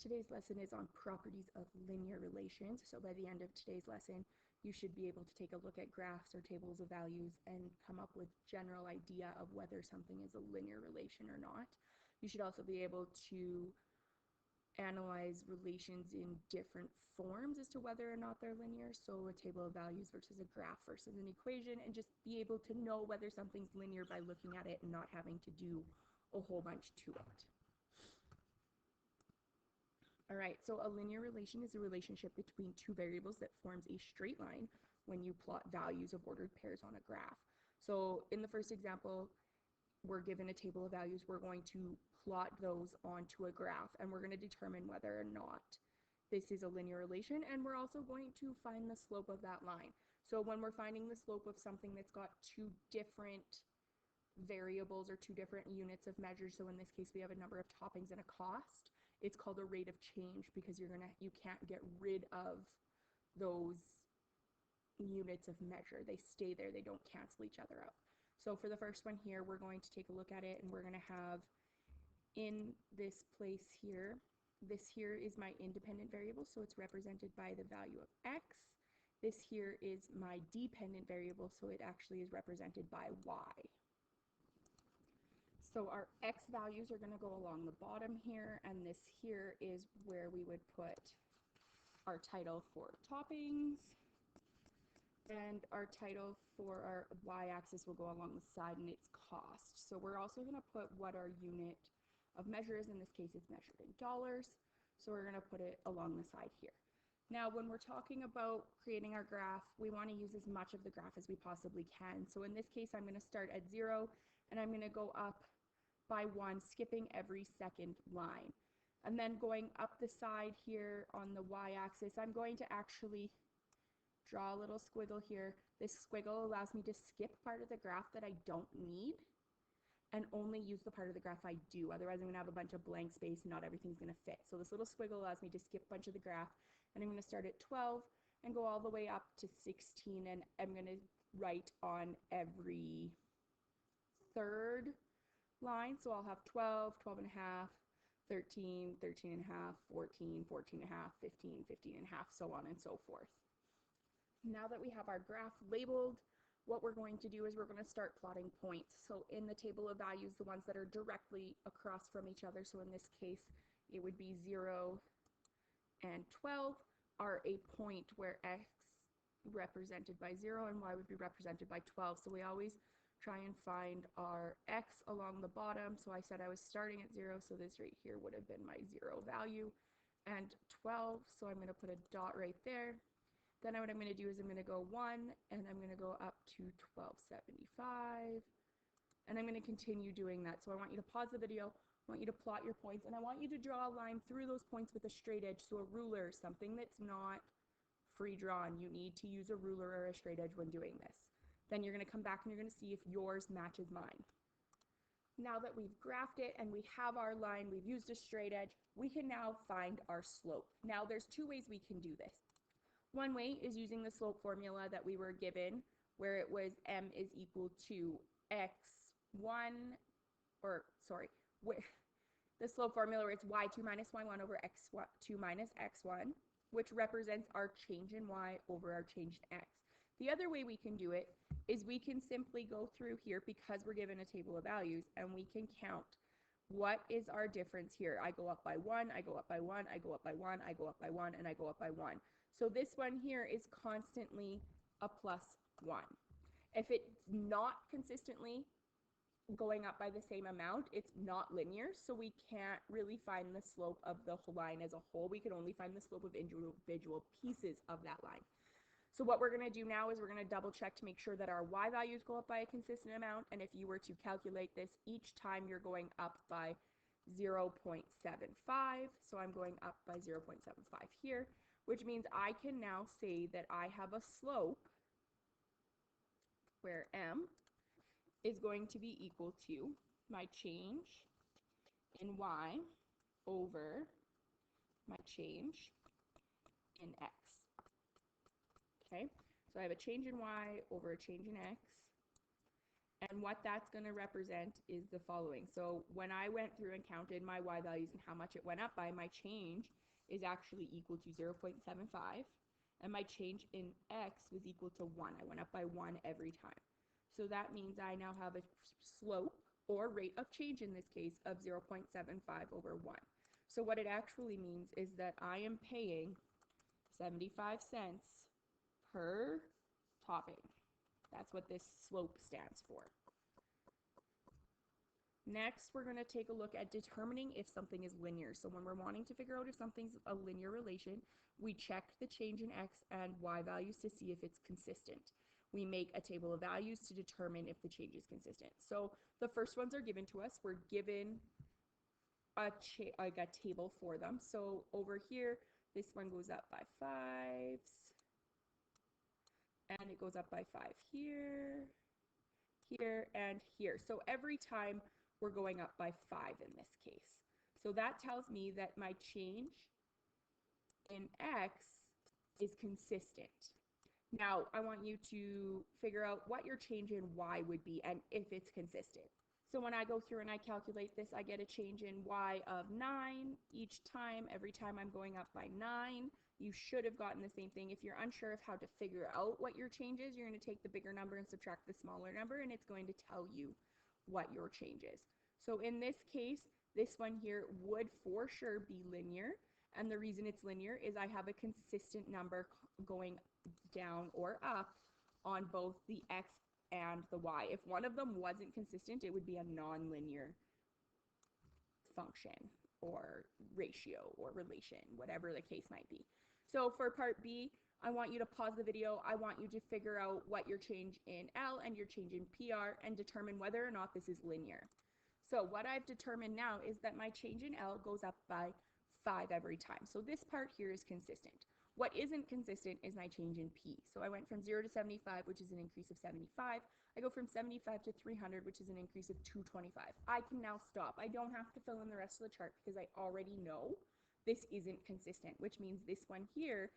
Today's lesson is on properties of linear relations. So by the end of today's lesson, you should be able to take a look at graphs or tables of values and come up with general idea of whether something is a linear relation or not. You should also be able to analyze relations in different forms as to whether or not they're linear. So a table of values versus a graph versus an equation, and just be able to know whether something's linear by looking at it and not having to do a whole bunch to it. All right, so a linear relation is a relationship between two variables that forms a straight line when you plot values of ordered pairs on a graph. So in the first example, we're given a table of values. We're going to plot those onto a graph, and we're going to determine whether or not this is a linear relation, and we're also going to find the slope of that line. So when we're finding the slope of something that's got two different variables or two different units of measure, so in this case we have a number of toppings and a cost, it's called a rate of change because you can't get rid of those units of measure. They stay there, they don't cancel each other out. So for the first one here, we're going to take a look at it, and we're going to have in this place here, this here is my independent variable, so it's represented by the value of x. This here is my dependent variable, so it actually is represented by y. So our x values are going to go along the bottom here, and this here is where we would put our title for toppings, and our title for our y-axis will go along the side, and it's cost. So we're also going to put what our unit of measure is. In this case, it's measured in dollars, so we're going to put it along the side here. Now, when we're talking about creating our graph, we want to use as much of the graph as we possibly can. So in this case, I'm going to start at 0, and I'm going to go up by 1, skipping every second line. And then going up the side here on the y-axis, I'm going to actually draw a little squiggle here. This squiggle allows me to skip part of the graph that I don't need and only use the part of the graph I do. Otherwise, I'm going to have a bunch of blank space and not everything's going to fit. So this little squiggle allows me to skip a bunch of the graph, and I'm going to start at 12 and go all the way up to 16, and I'm going to write on every third line. So I'll have 12, 12 and a half, 13, 13 and a half, 14, 14 and a half, 15, 15 and a half, so on and so forth. Now that we have our graph labeled, what we're going to do is we're going to start plotting points. So in the table of values, the ones that are directly across from each other, so in this case, it would be 0 and 12, are a point where x represented by 0 and y would be represented by 12. So we always try and find our x along the bottom. So I said I was starting at 0, so this right here would have been my 0 value, and 12, so I'm going to put a dot right there. Then what I'm going to do is I'm going to go 1, and I'm going to go up to 1275, and I'm going to continue doing that. So I want you to pause the video, I want you to plot your points, and I want you to draw a line through those points with a straight edge, so a ruler, something that's not free drawn. You need to use a ruler or a straight edge when doing this. Then you're going to come back and you're going to see if yours matches mine. Now that we've graphed it and we have our line, we've used a straight edge, we can now find our slope. Now there's two ways we can do this. One way is using the slope formula that we were given, where it was m is equal to x1, or sorry, the slope formula where it's y2 minus y1 over x2 minus x1, which represents our change in y over our change in x. The other way we can do it is we can simply go through here, because we're given a table of values, and we can count what is our difference here. I go up by 1, I go up by 1, I go up by 1, I go up by 1, and I go up by 1. So this one here is constantly a plus 1. If it's not consistently going up by the same amount, it's not linear, so we can't really find the slope of the line as a whole. We can only find the slope of individual pieces of that line. So what we're going to do now is we're going to double check to make sure that our y values go up by a consistent amount, and if you were to calculate this, each time you're going up by 0.75, so I'm going up by 0.75 here, which means I can now say that I have a slope where m is going to be equal to my change in y over my change in x. Okay, so I have a change in y over a change in x, And what that's going to represent is the following. So when I went through and counted my y values and how much it went up by, my change is actually equal to 0.75. And my change in x was equal to 1. I went up by 1 every time. So that means I now have a slope, or rate of change in this case, of 0.75 over 1. So what it actually means is that I am paying 75 cents per topping. That's what this slope stands for. Next, we're going to take a look at determining if something is linear. So when we're wanting to figure out if something's a linear relation, we check the change in x and y values to see if it's consistent. We make a table of values to determine if the change is consistent. So the first ones are given to us. We're given a table for them. So over here, this one goes up by 5s, and it goes up by 5 here, here, and here. So every time we're going up by 5 in this case. So that tells me that my change in x is consistent. Now, I want you to figure out what your change in y would be and if it's consistent. So when I go through and I calculate this, I get a change in y of 9 each time. Every time I'm going up by 9, you should have gotten the same thing. If you're unsure of how to figure out what your change is, you're going to take the bigger number and subtract the smaller number, and it's going to tell you what your change is. So in this case, this one here would for sure be linear. And the reason it's linear is I have a consistent number going down or up on both the x and the y. If one of them wasn't consistent, it would be a nonlinear function or ratio or relation, whatever the case might be. So for part B, I want you to pause the video. I want you to figure out what your change in L and your change in PR and determine whether or not this is linear. So what I've determined now is that my change in L goes up by 5 every time. So this part here is consistent. What isn't consistent is my change in P. So I went from 0 to 75, which is an increase of 75. I go from 75 to 300, which is an increase of 225. I can now stop. I don't have to fill in the rest of the chart because I already know this isn't consistent, which means this one here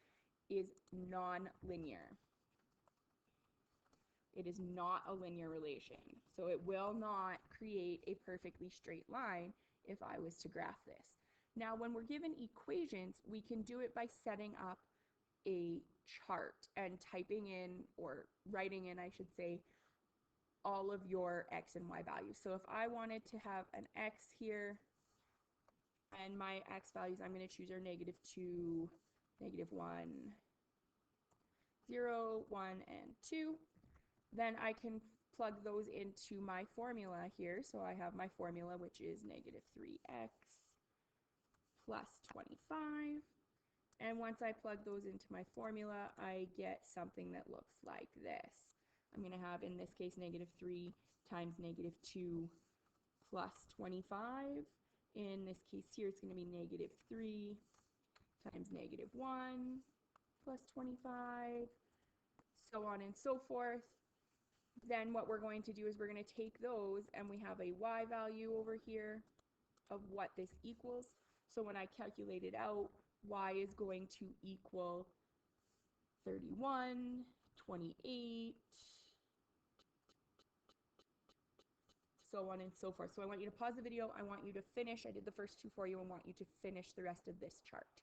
is non-linear. It is not a linear relation. So it will not create a perfectly straight line if I was to graph this. Now, when we're given equations, we can do it by setting up a chart and typing in, or writing in, I should say, all of your x and y values. So if I wanted to have an x here, and my x values I'm going to choose are -2, -1, 0, 1, and 2, then I can plug those into my formula here. So I have my formula, which is -3x plus 25. And once I plug those into my formula, I get something that looks like this. I'm going to have, in this case, -3 times -2 plus 25. In this case here, it's going to be -3 times -1 plus 25, so on and so forth. Then what we're going to do is we're going to take those, and we have a y value over here of what this equals. So when I calculate it out, y is going to equal 31, 28, so on and so forth. So I want you to pause the video. I want you to finish. I did the first two for you and want you to finish the rest of this chart.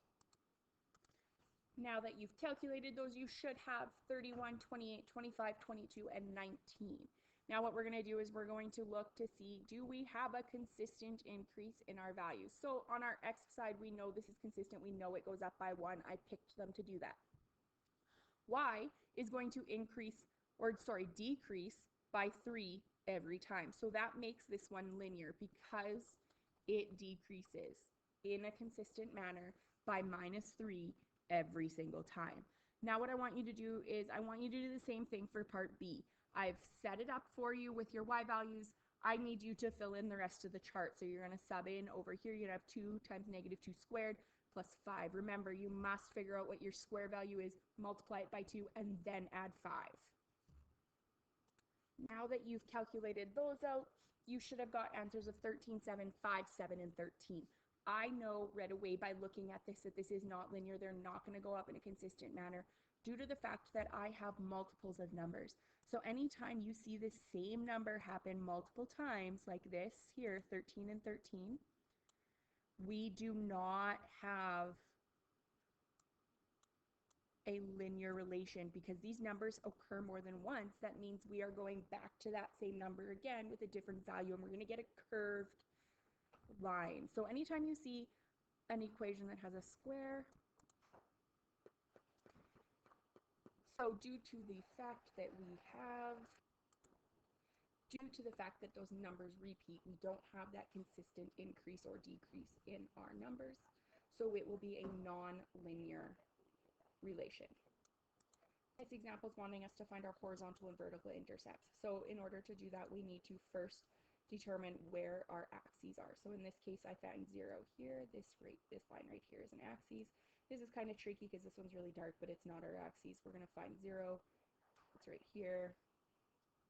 Now that you've calculated those, you should have 31, 28, 25, 22, and 19. Now what we're going to do is we're going to look to see, do we have a consistent increase in our values? So on our x side, we know this is consistent. We know it goes up by 1. I picked them to do that. Y is going to decrease by 3 every time. So that makes this one linear because it decreases in a consistent manner by -3 every single time. Now what I want you to do is I want you to do the same thing for part B. I've set it up for you with your y values. I need you to fill in the rest of the chart. So you're going to sub in over here. You're going to have 2 times -2 squared plus 5. Remember, you must figure out what your square value is, multiply it by 2, and then add 5. Now that you've calculated those out, you should have got answers of 13, 7, 5, 7, and 13. I know right away by looking at this that this is not linear. They're not going to go up in a consistent manner. due to the fact that I have multiples of numbers. So anytime you see the same number happen multiple times, like this here, 13 and 13, we do not have a linear relation because these numbers occur more than once. That means we are going back to that same number again with a different value, and we're going to get a curved line. So anytime you see an equation that has a square, so due to the fact that those numbers repeat, we don't have that consistent increase or decrease in our numbers. So it will be a non-linear relation. This example is wanting us to find our horizontal and vertical intercepts. So in order to do that, we need to first determine where our axes are. So in this case, I found 0 here. This line right here is an axis. This is kind of tricky because this one's really dark, but it's not our axis. We're going to find 0. It's right here.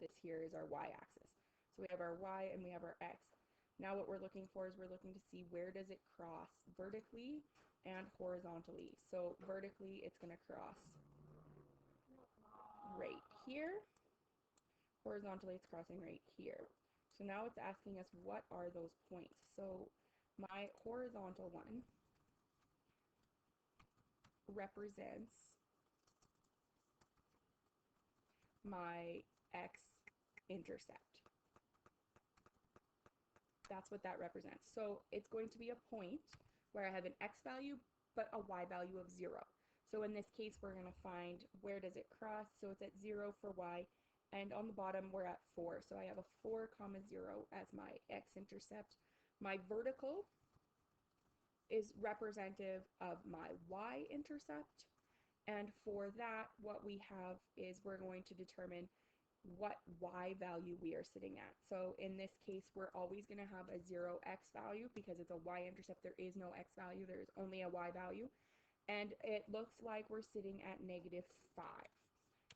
This here is our y-axis. So we have our y and we have our x. Now what we're looking for is we're looking to see where does it cross vertically and horizontally. So vertically, it's going to cross right here. Horizontally, it's crossing right here. So now it's asking us what are those points. So my horizontal one represents my x-intercept. That's what that represents. So it's going to be a point where I have an x value but a y value of 0. So in this case, we're going to find where does it cross. So it's at 0 for y, and on the bottom we're at 4. So I have a 4, 0 as my x-intercept. My vertical is representative of my y-intercept. And for that, what we have is we're going to determine what y value we are sitting at. So in this case, we're always going to have a 0x value because it's a y-intercept. There is no x value. There is only a y value. And it looks like we're sitting at -5.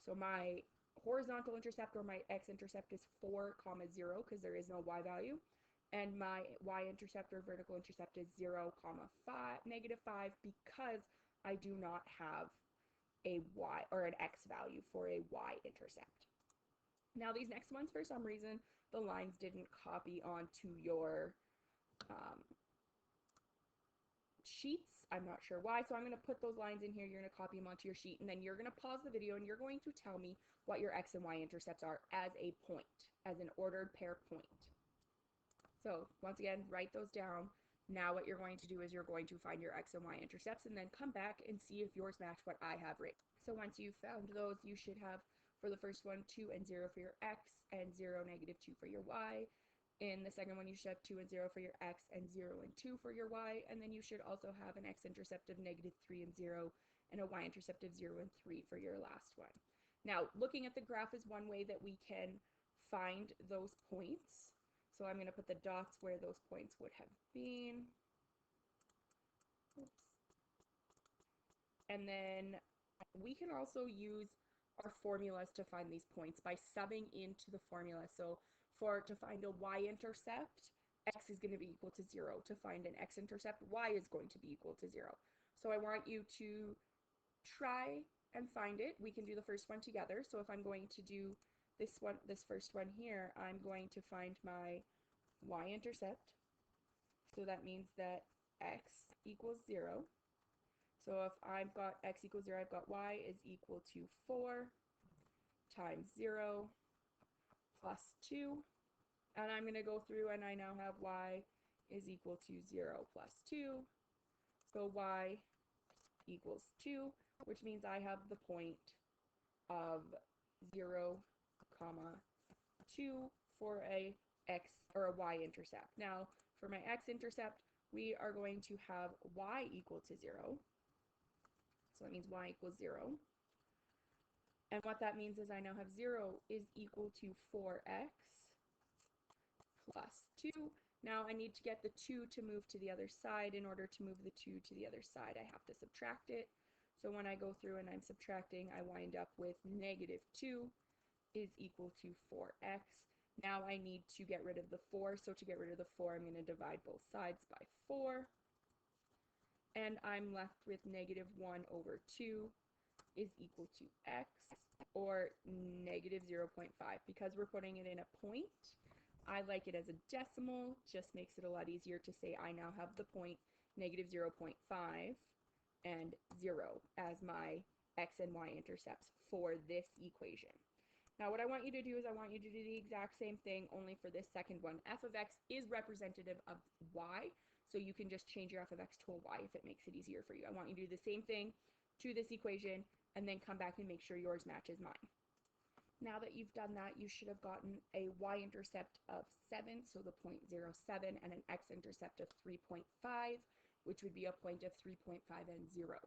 So my horizontal intercept or my x-intercept is 4, 0 because there is no y value. And my y-intercept or vertical intercept is 0, -5 because I do not have a y or an x value for a y-intercept. Now these next ones, for some reason, the lines didn't copy onto your sheets. I'm not sure why, so I'm going to put those lines in here. You're going to copy them onto your sheet, and then you're going to pause the video, and you're going to tell me what your x and y intercepts are as a point, as an ordered pair point. So once again, write those down. Now what you're going to do is you're going to find your x and y intercepts and then come back and see if yours match what I have written. So once you've found those, you should have, for the first one, 2 and 0 for your x and 0, -2 for your y. In the second one, you should have 2 and 0 for your x and 0 and 2 for your y. And then you should also have an x-intercept of -3 and 0 and a y-intercept of 0 and 3 for your last one. Now, looking at the graph is one way that we can find those points. So I'm going to put the dots where those points would have been. Oops. And then we can also use our formulas to find these points by subbing into the formula. So to find a y-intercept, x is going to be equal to 0. To find an x-intercept, y is going to be equal to 0. So I want you to try and find it. We can do the first one together. So if I'm going to do this first one here, I'm going to find my y-intercept. So that means that x equals 0. So if I've got x equals 0, I've got y is equal to 4 times 0 plus 2. And I'm going to go through and I now have y is equal to 0 plus 2. So y equals 2, which means I have the point of 0, 2 for a x or a y-intercept. Now, for my x-intercept, we are going to have y equal to 0. So that means y equals 0. And what that means is I now have 0 is equal to 4x plus 2. Now I need to get the 2 to move to the other side. In order to move the 2 to the other side, I have to subtract it. So when I go through and I'm subtracting, I wind up with -2 is equal to 4x. Now I need to get rid of the 4. So to get rid of the 4, I'm going to divide both sides by 4. And I'm left with -1/2 is equal to x, or negative 0.5. Because we're putting it in a point, I like it as a decimal, just makes it a lot easier to say I now have the point negative 0.5 and 0 as my x and y intercepts for this equation. Now what I want you to do is I want you to do the exact same thing, only for this second one. F of x is representative of y, so you can just change your f of x to a y if it makes it easier for you. I want you to do the same thing to this equation, and then come back and make sure yours matches mine. Now that you've done that, you should have gotten a y-intercept of 7, so the point 0, 7, and an x-intercept of 3.5, which would be a point of 3.5 and 0.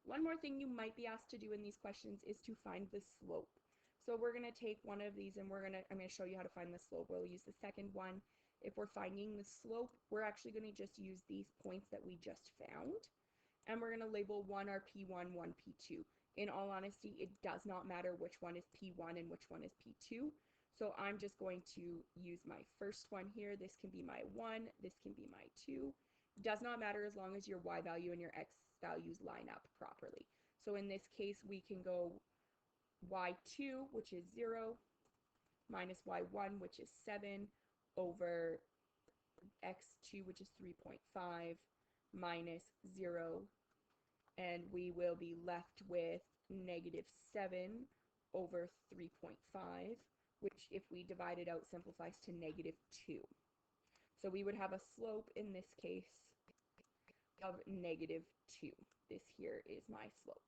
One more thing you might be asked to do in these questions is to find the slope. So we're going to take one of these and I'm going to show you how to find the slope. We'll use the second one. If we're finding the slope, we're actually going to just use these points that we just found. And we're going to label one our P1, one P2. In all honesty, it does not matter which one is P1 and which one is P2. So I'm just going to use my first one here. This can be my 1, this can be my 2. Does not matter as long as your y value and your x values line up properly. So in this case, we can go y2, which is 0, minus y1, which is 7, over x2, which is 3.5, minus 0, and we will be left with negative 7 over 3.5, which if we divide it out simplifies to negative 2. So we would have a slope in this case of negative 2. This here is my slope.